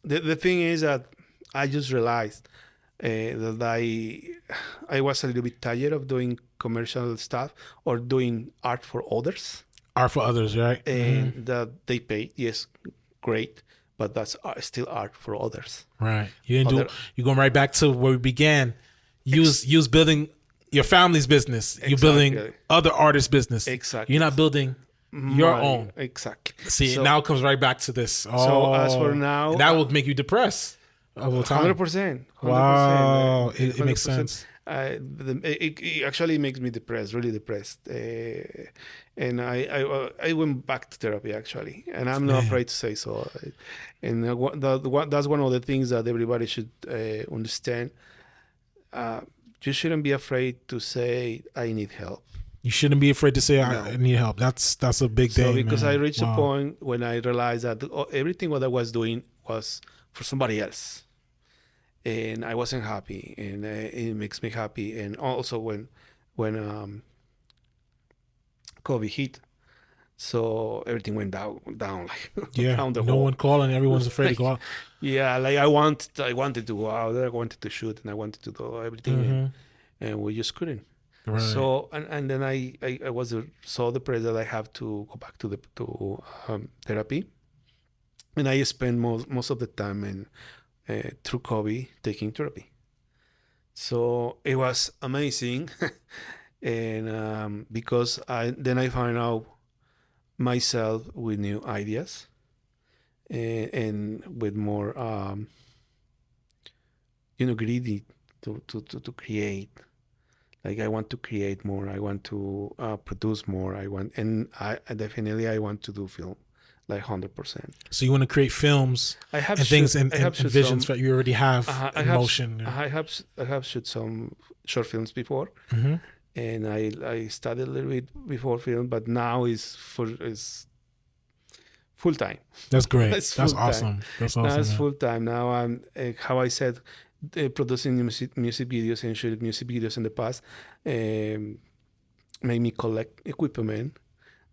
the thing is that I just realized that I was a little bit tired of doing commercial stuff or doing art for others, Art for others, right? and that they pay, yes, great, but that's still art for others. Right. You didn't Other, do. You're going right back to where we began. Use building your family's business. You're building Exactly. other artists' business. Exactly. You're not building your my- own. Exactly. See, So- now it comes right back to this. Oh, So as for now, and that will make you depressed all the time. 100%. Wow, it makes sense. It actually makes me depressed, really depressed. And I went back to therapy actually, and I'm not afraid to say so. And that's one of the things that everybody should understand. You shouldn't be afraid to say I need help. You shouldn't be afraid to say I need help. That's a big thing. So because man. I reached Wow. a point when I realized that everything what I was doing was for somebody else, and I wasn't happy, and it makes me happy. And also when COVID hit, so everything went down like Yeah, down the no hole. one calling. Everyone's afraid to go out. Yeah, like I wanted to go out there, I wanted to shoot, and I wanted to do everything, and we just couldn't. Right. So and then I was so depressed that I have to go back to therapy, and I spent most of the time through COVID taking therapy. So it was amazing, and because I find out myself with new ideas, and with more greedy to create. Like I want to create more. I want to produce more. I want to do film, like 100%. So you want to create films I have and things shoot- and I have shoot visions some- that you already have I in have motion. I have shot some short films before, and I studied a little bit before film, but now is full time. That's great. It's That's full-time. awesome. That's Now awesome. it's man. full time. Now I'm how I said, producing music videos and shooting music videos in the past made me collect equipment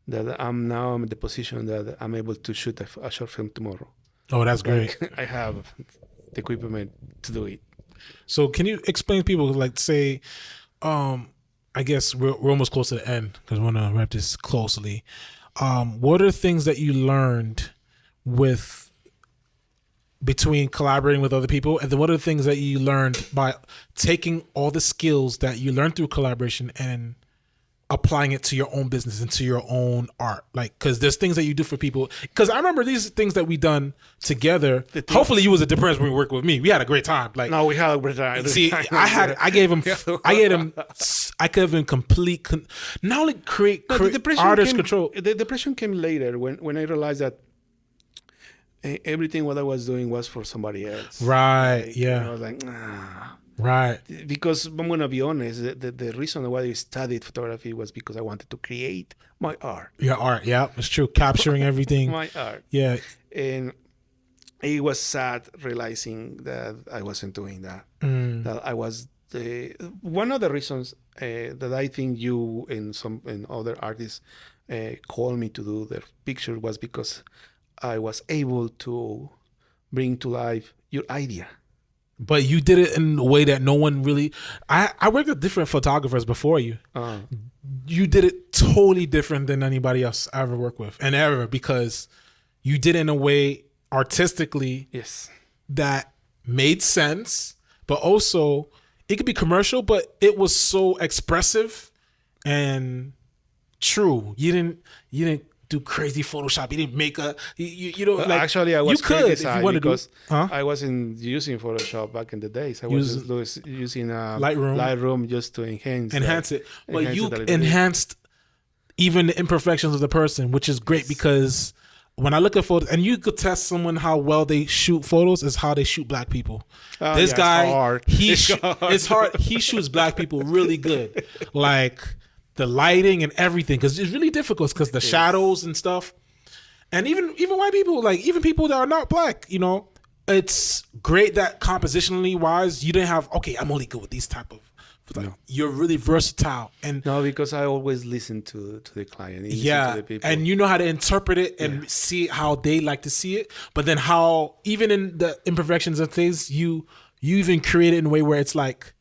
that I'm in the position that I'm able to shoot a short film tomorrow. Oh, that's great. I have the equipment to do it. So can you explain to people, like, say, I guess we're almost close to the end because we want to wrap this closely. What are things that you learned between collaborating with other people, and then what are the things that you learned by taking all the skills that you learned through collaboration and applying it to your own business and to your own art? Like, because there's things that you do for people. Because I remember these things that we done together. Hopefully, you wasn't depressed when you worked with me. We had a great time. Like, No, we had a great time. see, I gave him complete, not only create artist control. The depression came later when I realized that everything what I was doing was for somebody else. Right. Like, Yeah. I was like, nah. Right. Because I'm gonna be honest, the reason why I studied photography was because I wanted to create my art. Your art. Yeah, it's true. Capturing everything. My art. Yeah. And it was sad realizing that I wasn't doing that. That I was one of the reasons that I think you and other artists called me to do their picture was because I was able to bring to life your idea. But you did it in a way that no one really. I worked with different photographers before you. You did it totally different than anybody else I ever worked with, and ever, because you did it in a way artistically Yes. that made sense, but also it could be commercial, but it was so expressive and true. You didn't do crazy Photoshop. You didn't make you know, like, actually I was you could if criticized you wanted to. because Huh? I wasn't using Photoshop back in the days. I was just using Lightroom just to enhance it. But enhance you it a little bit. enhanced even the imperfections of the person, which is great, because when I look at photos, and you could test someone how well they shoot photos is how they shoot black people. This yeah, guy, it's hard. it's hard. He shoots black people really good. Like the lighting and everything, because it's really difficult because the shadows and stuff. And even white people, like even people that are not black, you know, it's great that compositionally wise, you didn't have, okay, I'm only good with these type of Like, No. you're really versatile, and No, because I always listen to the client. Listen yeah, to the people. and you know how to interpret it and see how they like to see it. But then how, even in the imperfections of things, you even create it in a way where it's like,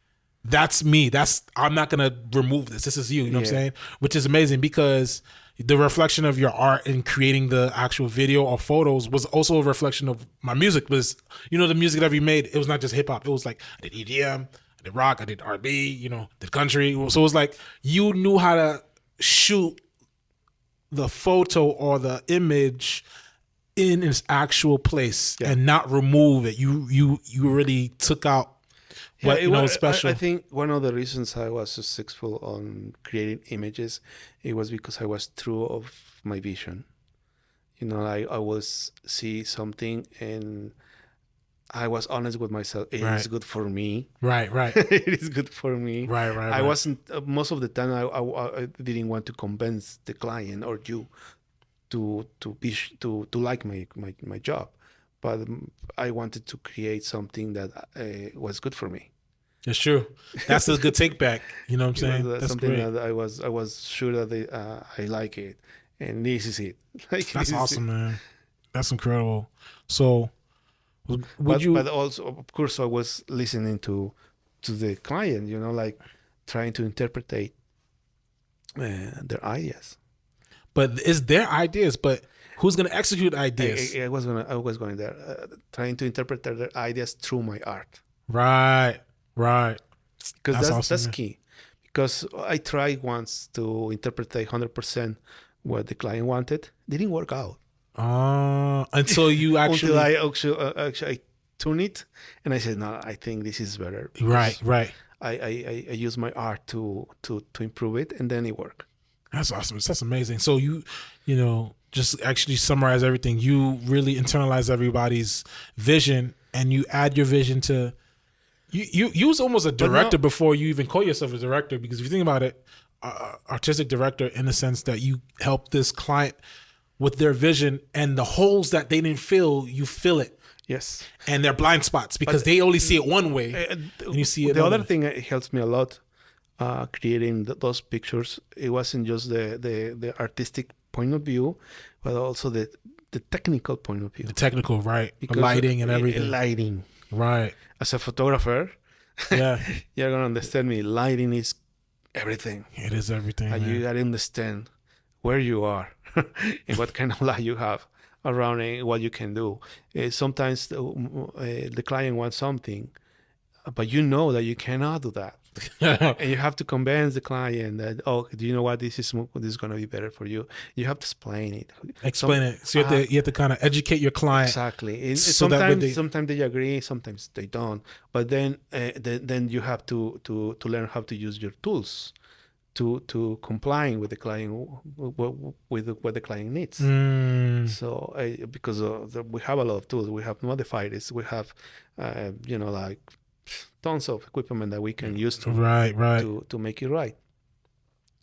that's me. I'm not gonna remove this. This is you. You know what I'm saying? Which is amazing, because the reflection of your art in creating the actual video or photos was also a reflection of my music. Was, you know, the music that we made, it was not just hip hop. It was like, I did EDM, I did rock, I did R&B, you know, did country. So it was like, you knew how to shoot the photo or the image in its actual place and not remove it. You really took out what, you know, was special. I think one of the reasons I was successful on creating images, it was because I was true of my vision. You know, I was see something and I was honest with myself. It is good for me. Right. It is good for me. Right. I wasn't most of the time. I didn't want to convince the client or you to like my job, but I wanted to create something that was good for me. It's true. That's a good take back. You know what I'm saying? That's something great. that I was sure that I like it, and this is it. Like, That's awesome, man. That's incredible. So, but also, of course, I was listening to the client. You know, like trying to interpret their ideas. But it's their ideas. But who's gonna execute ideas? I was going there, trying to interpret their ideas through my art. Right. Because that's awesome, that's key. Because I tried once to interpret 100% what the client wanted. Didn't work out. Until you actually until I actually tune it, and I said, no, I think this is better. Right. I use my art to improve it, and then it worked. That's awesome. That's amazing. So you know, just actually summarize everything. You really internalize everybody's vision, and you add your vision to. You was almost a director before you even call yourself a director, because if you think about it, artistic director in the sense that you help this client with their vision, and the holes that they didn't fill, you fill it. Yes. And their blind spots, because they only see it one way, and you see it. The other thing that helps me a lot creating those pictures, it wasn't just the artistic point of view, but also the technical point of view. The technical, right? Because lighting and everything. Lighting. Right. As a photographer, yeah, you're gonna understand me. Lighting is everything. It is everything. And you gotta understand where you are and what kind of light you have around and what you can do. Sometimes the client wants something, but you know that you cannot do that. And you have to convince the client that, oh, do you know what, this is going to be better for you. You have to explain it. Explain it. So you have to kind of educate your client. Exactly. So sometimes they agree, sometimes they don't. But then you have to learn how to use your tools to comply with the client, with what the client needs. So because we have a lot of tools, we have modifiers, we have like tons of equipment that we can use to make it right.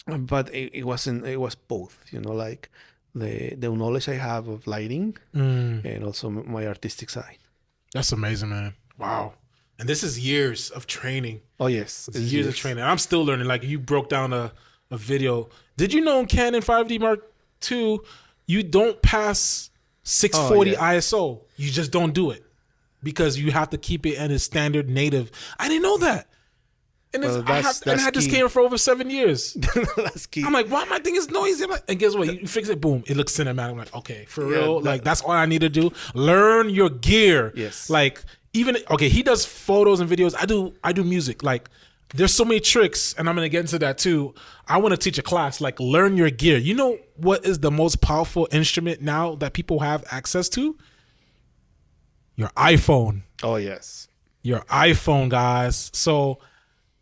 But it was both, like the knowledge I have of lighting and also my artistic side. That's amazing, man. Wow. And this is years of training. Oh yes, it's years of training. I'm still learning. Like, you broke down a video. Did you know in Canon 5D Mark II, you don't pass 640 ISO? You just don't do it, because you have to keep it in a standard native. I didn't know that. And I had this camera for over 7 years. That's key. I'm like, why my thing is noisy? And guess what? You fix it, boom, it looks cinematic. I'm like, okay, for real? Like, that's all I need to do? Learn your gear. Yes. Like, he does photos and videos. I do music. Like, there's so many tricks, and I'm going to get into that too. I want to teach a class, like, learn your gear. You know what is the most powerful instrument now that people have access to? Your iPhone. Oh, yes. Your iPhone, guys. So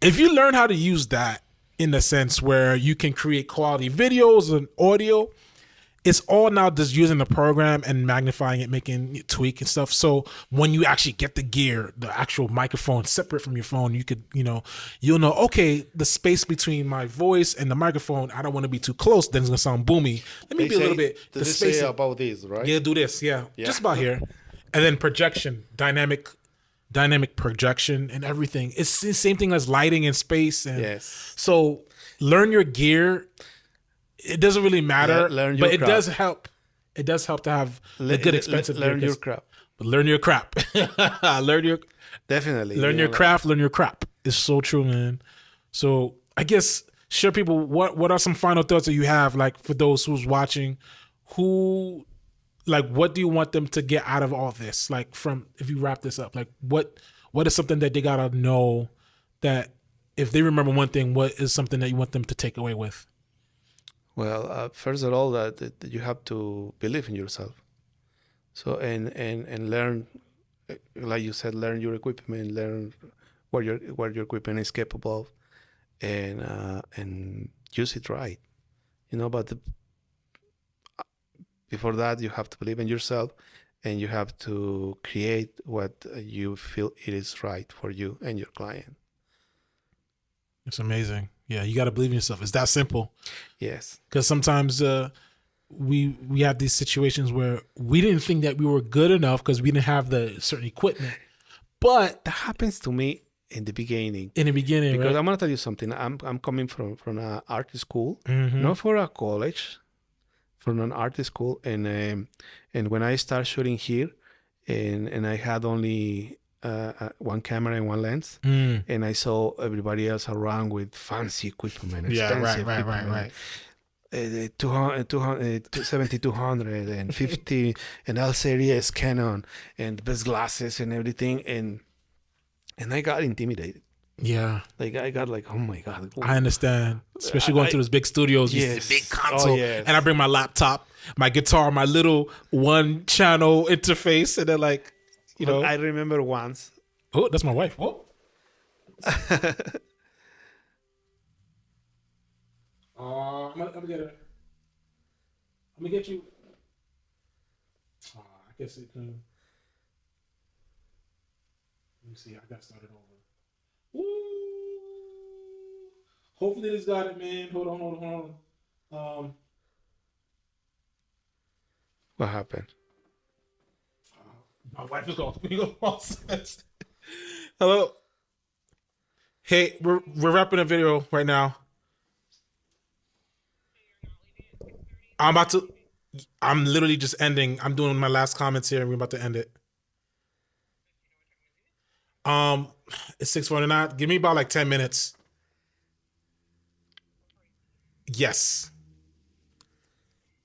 if you learn how to use that in the sense where you can create quality videos and audio, it's all now just using the program and magnifying it, making it tweak and stuff. So when you actually get the gear, the actual microphone separate from your phone, you could, you'll know, okay, the space between my voice and the microphone, I don't want to be too close. Then it's going to sound boomy. Let me be a little bit. The space say about this, right? Yeah, do this. Yeah. Just about here. And then projection, dynamic dynamic projection and everything. It's the same thing as lighting in space. And Yes. so learn your gear. It doesn't really matter, Learn your but it craft. does help. It does help to have a good expensive gear. Learn your craft. But learn your crap. Definitely. Learn your craft, learn your crap. It's so true, man. So I guess share people what are some final thoughts that you have, like for those who's watching, who like what do you want them to get out of all this? Like from if you wrap this up, like what is something that they gotta know that if they remember one thing, what is something that you want them to take away with? Well, first of all, that you have to believe in yourself. So and learn, like you said, learn your equipment, learn what your equipment is capable of, and use it right. But before that, you have to believe in yourself, and you have to create what you feel it is right for you and your client. It's amazing. Yeah, you got to believe in yourself. It's that simple. Yes. Because sometimes we have these situations where we didn't think that we were good enough because we didn't have the certain equipment. But that happens to me in the beginning. Because right? I'm going to tell you something. I'm coming from an art school, mm-hmm. not for a college, from an art school, and when I start shooting here, and I had only one camera and one lens, and I saw everybody else around with fancy equipment, expensive right. 7200 and 50 and L series Canon and the best glasses and everything, and I got intimidated. Yeah, like I got like, oh my god. I understand, especially going to those big studios. Yes. You see the big console, yes. And I bring my laptop, my guitar, my little one channel interface, and then like, I remember once. Oh, that's my wife. Oh. I'm gonna get her. I'm gonna get you. I guess it can. Let me see. I got started over. Woo! Hopefully this got it, man. Hold on. What happened? My wife is going. Hello. Hey, we're wrapping a video right now. I'm literally just ending. I'm doing my last comments here, and we're about to end it. It's 6:49. Give me about like 10 minutes. Yes.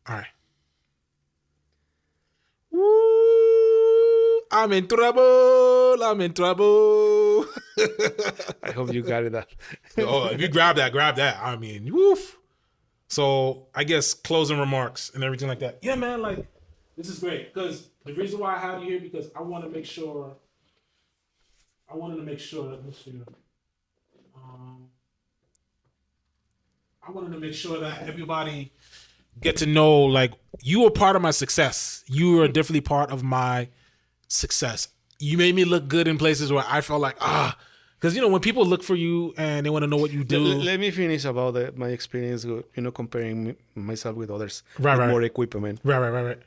All right. Woo! I'm in trouble. I hope you got it. Oh, if you grab that. I mean, woof. So I guess closing remarks and everything like that. Yeah, man, like this is great because the reason why I have you here because I wanted to make sure that let's see. I wanted to make sure that everybody get to know like you were part of my success. You were definitely part of my success. You made me look good in places where I felt like because when people look for you and they want to know what you do. Let me finish about my experience. Comparing myself with others. Right. More equipment. Right.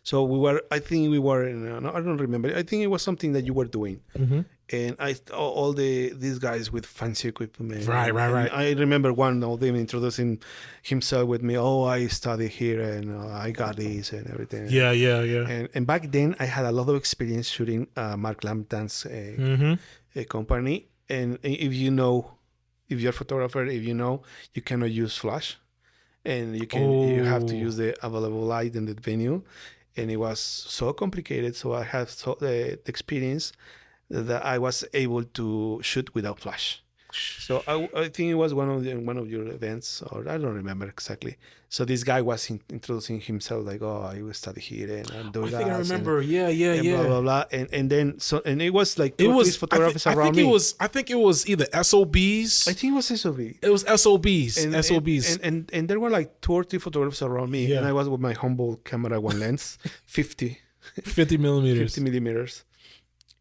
So I think we were in. I don't remember. I think it was something that you were doing. Mm-hmm. And all these guys with fancy equipment. Right. I remember one of them introducing himself with me. Oh, I study here and I got this and everything. Yeah. And back then I had a lot of experience shooting Mark Lambton's company. And if you're a photographer, you cannot use flash, and you have to use the available light in the venue. And it was so complicated. So I had the experience that I was able to shoot without flash. So I think it was one of your events, or I don't remember exactly. So this guy was introducing himself like, oh, I will study here and I'm doing that. I think I remember. Yeah. Blah blah blah. And then it was like these photographers around me. I think it was either SOBs. I think it was SOB. It was SOBs. SOBs. And there were like 2 or 3 photographers around me, and I was with my humble camera, one lens, 50 millimeters. 50 millimeters.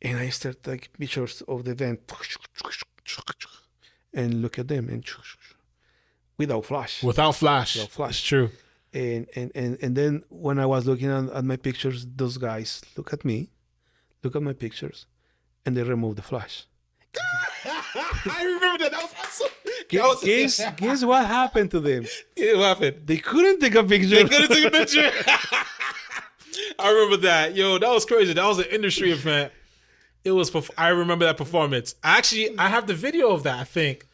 And I started like pictures of the event and look at them and without flash. It's true. And then when I was looking at my pictures, those guys look at me, look at my pictures, and they removed the flash. I remember that. That was awesome. Guess what happened to them? Yeah, what happened? They couldn't take a picture. They couldn't take a picture. I remember that. Yo, that was crazy. That was an industry event. It was. I remember that performance. Actually, I have the video of that. I think.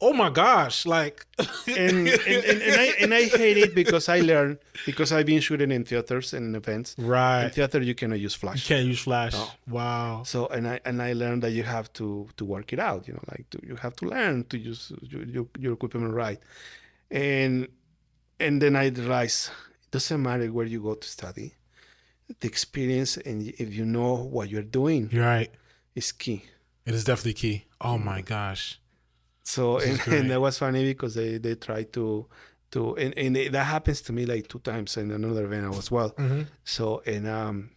Oh my gosh! Like, and I hate it because I learned because I've been shooting in theaters and events. Right. In theater, you cannot use flash. You can't use flash. No. Wow. So and I learned that you have to work it out. You know, like you have to learn to use your equipment right. And then I realized it doesn't matter where you go to study. The experience and if you know what you're doing, You're right. is key. It is definitely key. Oh my gosh. So and that was funny because they tried to and that happens to me like 2 times in another event as well. Mm-hmm. So and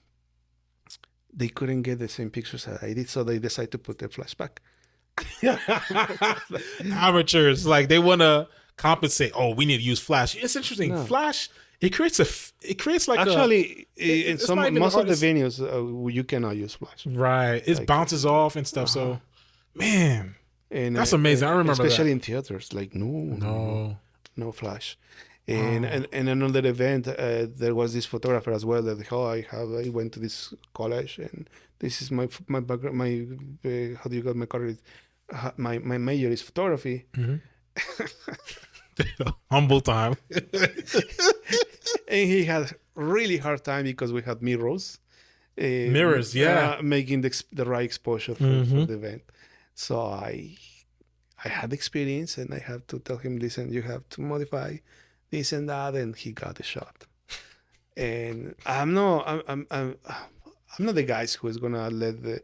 they couldn't get the same pictures that I did, so they decided to put the flashback. Amateurs, like they want to compensate. Oh, we need to use flash. It's interesting. No. Flash. It creates like actually in it's not even most the of the hardest- venues you cannot use flash. right. It Like- bounces off and stuff. So, man, And that's amazing. I remember especially that. in theaters, like No. no flash. And another event, there was this photographer as well that I went to this college and this is my background, my how do you call my career? My major is photography. Mm-hmm. Humble time. And he had really hard time because we had mirrors. Mirrors, yeah. Making the right exposure for the event. So I had experience and I had to tell him, listen, you have to modify this and that, and he got the shot. And I'm not the guys who is gonna let the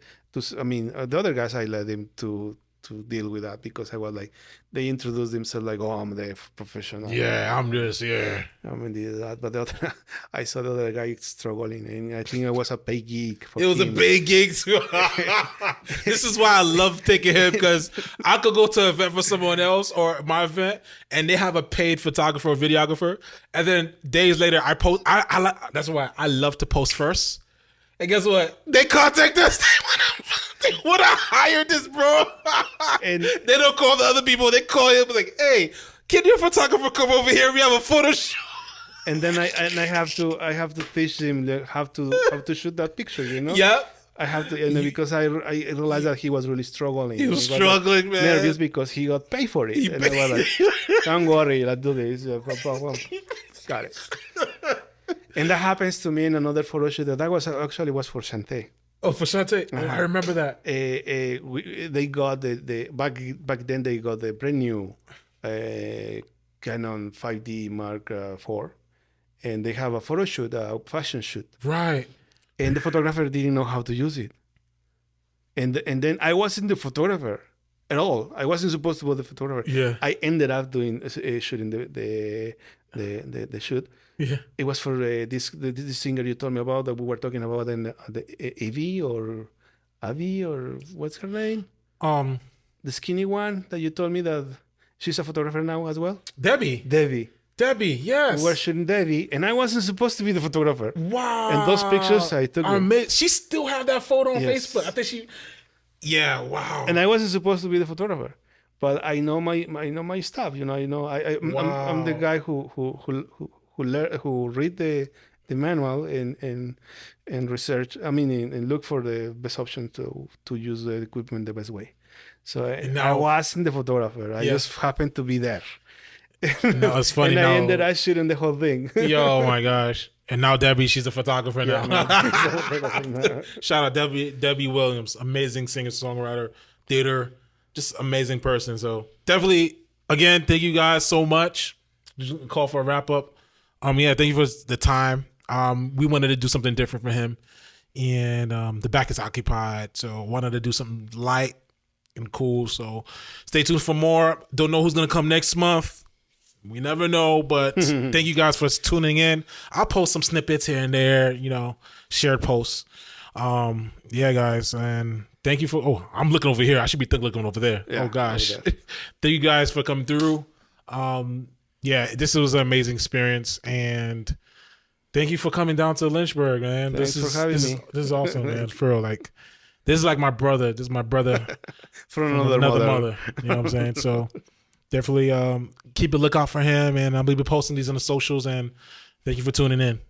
other guys I let him to deal with that because I was like, they introduced themselves like, oh, I'm the professional. Yeah, I'm just I'm in that. But the other, I saw the other guy struggling, and I think it was a paid gig. For It was a him. big gig too. This is why I love taking him because I could go to an event for someone else or my event, and they have a paid photographer or videographer, and then days later I post. That's why I love to post first. And guess what? They contact us. They want to hire this bro. And they don't call the other people. They call him like, "Hey, can your photographer come over here? We have a photo shoot." and then I have to teach him how to shoot that picture. You know. Yep. I have to, and because I realized that he was really struggling. He was struggling, man. Nervous because he got paid for it. And I was like, don't worry, let's do this. Got it. And that happens to me in another photo shoot that was for Shantae. Oh, for Shantae. Oh, I remember that. They got the back then they got the brand new Canon 5D Mark IV, and they have a photo shoot, a fashion shoot. Right. And the photographer didn't know how to use it. And then I wasn't the photographer at all. I wasn't supposed to be the photographer. Yeah. I ended up doing shooting the shoot. Yeah. It was for this singer you told me about that we were talking about in the Avi or what's her name? The skinny one that you told me that she's a photographer now as well. Debbie. Yes. We were shooting Debbie, and I wasn't supposed to be the photographer. Wow. And those pictures I took. She still have that photo on Yes. Facebook. I think she. Yeah. Wow. And I wasn't supposed to be the photographer, but I know my stuff. You know, I'm the guy who read the manual and research. And look for the best option to use the equipment the best way. So I wasn't the photographer. I just happened to be there. No, it's funny. And I ended up shooting the whole thing. Yo, oh my gosh. And now Debbie, she's a photographer now. Shout out Debbie Williams, amazing singer, songwriter, theater, just amazing person. So definitely, again, thank you guys so much. Just call for a wrap up. Thank you for the time. We wanted to do something different for him, and the back is occupied, so wanted to do something light and cool. So stay tuned for more. Don't know who's gonna come next month. We never know, but thank you guys for tuning in. I'll post some snippets here and there, shared posts. Yeah, guys, and thank you for. Oh, I'm looking over here. I should be looking over there. Yeah, oh gosh, over there. Thank you guys for coming through. Yeah, this was an amazing experience, and thank you for coming down to Lynchburg, man. Thanks for having me. This is awesome, man. For real, like This is like my brother. This is my brother From from another another mother. mother. You know what I'm saying? So definitely keep a lookout for him, and I'll be posting these on the socials. And thank you for tuning in.